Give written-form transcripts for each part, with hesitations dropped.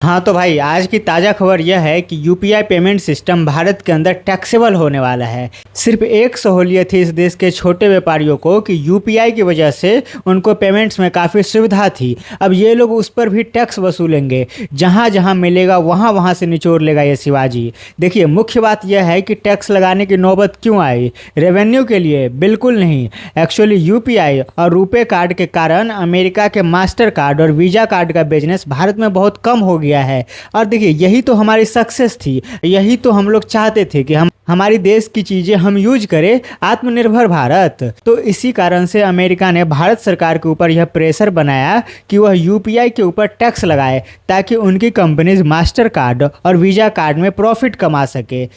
हाँ तो भाई आज की ताज़ा खबर यह है कि यूपीआई पेमेंट सिस्टम भारत के अंदर टैक्सेबल होने वाला है। सिर्फ एक सहूलियत थी इस देश के छोटे व्यापारियों को कि यूपीआई की वजह से उनको पेमेंट्स में काफ़ी सुविधा थी। अब ये लोग उस पर भी टैक्स वसूलेंगे, जहाँ जहाँ मिलेगा वहाँ वहाँ से निचोड़ लेगा ये शिवाजी। देखिए, मुख्य बात यह है कि टैक्स लगाने की नौबत क्यों आई? रेवेन्यू के लिए? बिल्कुल नहीं। एक्चुअली यूपीआई और रुपे कार्ड के कारण अमेरिका के मास्टर कार्ड और वीज़ा कार्ड का बिजनेस भारत में बहुत कम हो गया है। और देखिए, यही तो हमारी सक्सेस थी, यही तो हम लोग चाहते थे कि हमारी देश की चीज़ें हम यूज करें, आत्मनिर्भर भारत। तो इसी कारण से अमेरिका ने भारत सरकार के ऊपर यह प्रेशर बनाया कि वह यूपीआई के ऊपर टैक्स लगाए, ताकि उनकी कंपनीज मास्टर कार्ड और वीज़ा कार्ड में प्रॉफिट कमा सके।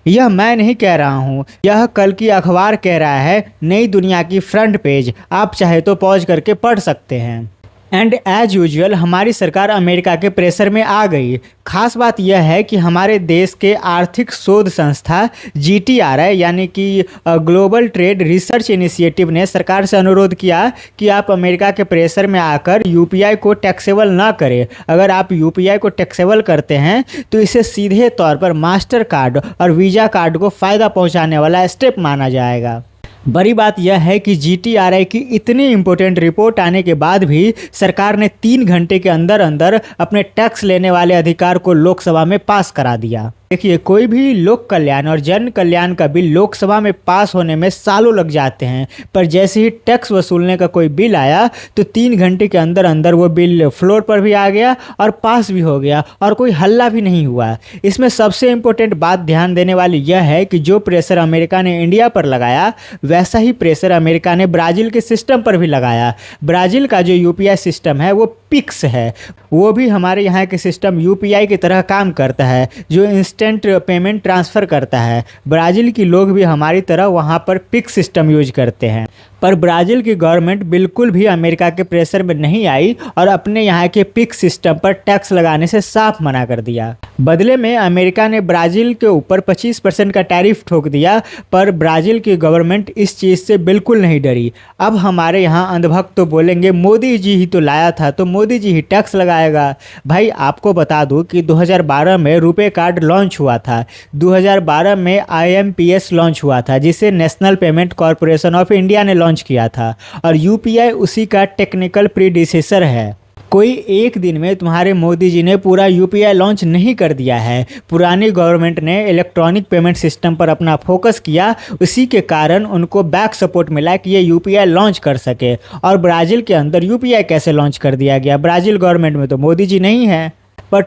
यह मैं नहीं कह रहा हूँ, यह कल की अखबार कह रहा है, नई दुनिया की फ्रंट पेज। आप चाहे तो पॉज करके पढ़ सकते हैं। एंड एज यूजुअल हमारी सरकार अमेरिका के प्रेशर में आ गई। खास बात यह है कि हमारे देश के आर्थिक शोध संस्था GTRI यानी कि ग्लोबल ट्रेड रिसर्च इनिशिएटिव ने सरकार से अनुरोध किया कि आप अमेरिका के प्रेशर में आकर यूपीआई को टैक्सेबल ना करें। अगर आप यूपीआई को टैक्सेबल करते हैं तो इसे सीधे तौर पर मास्टर कार्ड और वीज़ा कार्ड को फ़ायदा पहुंचाने वाला स्टेप माना जाएगा। बड़ी बात यह है कि GTRI की इतनी इम्पोर्टेंट रिपोर्ट आने के बाद भी सरकार ने 3 घंटे के अंदर अंदर अपने टैक्स लेने वाले अधिकार को लोकसभा में पास करा दिया। देखिए, कोई भी लोक कल्याण और जन कल्याण का बिल लोकसभा में पास होने में सालों लग जाते हैं, पर जैसे ही टैक्स वसूलने का कोई बिल आया तो 3 घंटे के अंदर अंदर वो बिल फ्लोर पर भी आ गया और पास भी हो गया और कोई हल्ला भी नहीं हुआ। इसमें सबसे इम्पोर्टेंट बात ध्यान देने वाली यह है कि जो प्रेशर अमेरिका ने इंडिया पर लगाया, वैसा ही प्रेशर अमेरिका ने ब्राज़ील के सिस्टम पर भी लगाया। ब्राज़ील का जो यूपीआई सिस्टम है वो पिक्स है, वो भी हमारे यहाँ के सिस्टम यूपीआई की तरह काम करता है, जो इंस्टेंट पेमेंट ट्रांसफ़र करता है। ब्राज़ील के लोग भी हमारी तरह वहाँ पर पिक्स सिस्टम यूज करते हैं। पर ब्राज़ील की गवर्नमेंट बिल्कुल भी अमेरिका के प्रेशर में नहीं आई और अपने यहाँ के पिक्स सिस्टम पर टैक्स लगाने से साफ मना कर दिया। बदले में अमेरिका ने ब्राज़ील के ऊपर 25% का टैरिफ ठोक दिया, पर ब्राज़ील की गवर्नमेंट इस चीज़ से बिल्कुल नहीं डरी। अब हमारे यहाँ अंधभक्त तो बोलेंगे मोदी जी ही तो लाया था, तो मोदी जी ही टैक्स लगाएगा। भाई, आपको बता दूं कि 2012 में रुपे कार्ड लॉन्च हुआ था, 2012 में IMPS लॉन्च हुआ था, जिसे national payment corporation of India ने लॉन्च किया था, और यूपीआई उसी का टेक्निकल प्रीडिसेसर है। कोई एक दिन में तुम्हारे मोदी जी ने पूरा यूपीआई लॉन्च नहीं कर दिया है। पुरानी गवर्नमेंट ने इलेक्ट्रॉनिक पेमेंट सिस्टम पर अपना फोकस किया, उसी के कारण उनको बैक सपोर्ट मिला कि ये यूपीआई लॉन्च कर सके। और ब्राज़ील के अंदर यूपीआई कैसे लॉन्च कर दिया गया? ब्राज़ील गवर्नमेंट में तो मोदी जी नहीं है। पर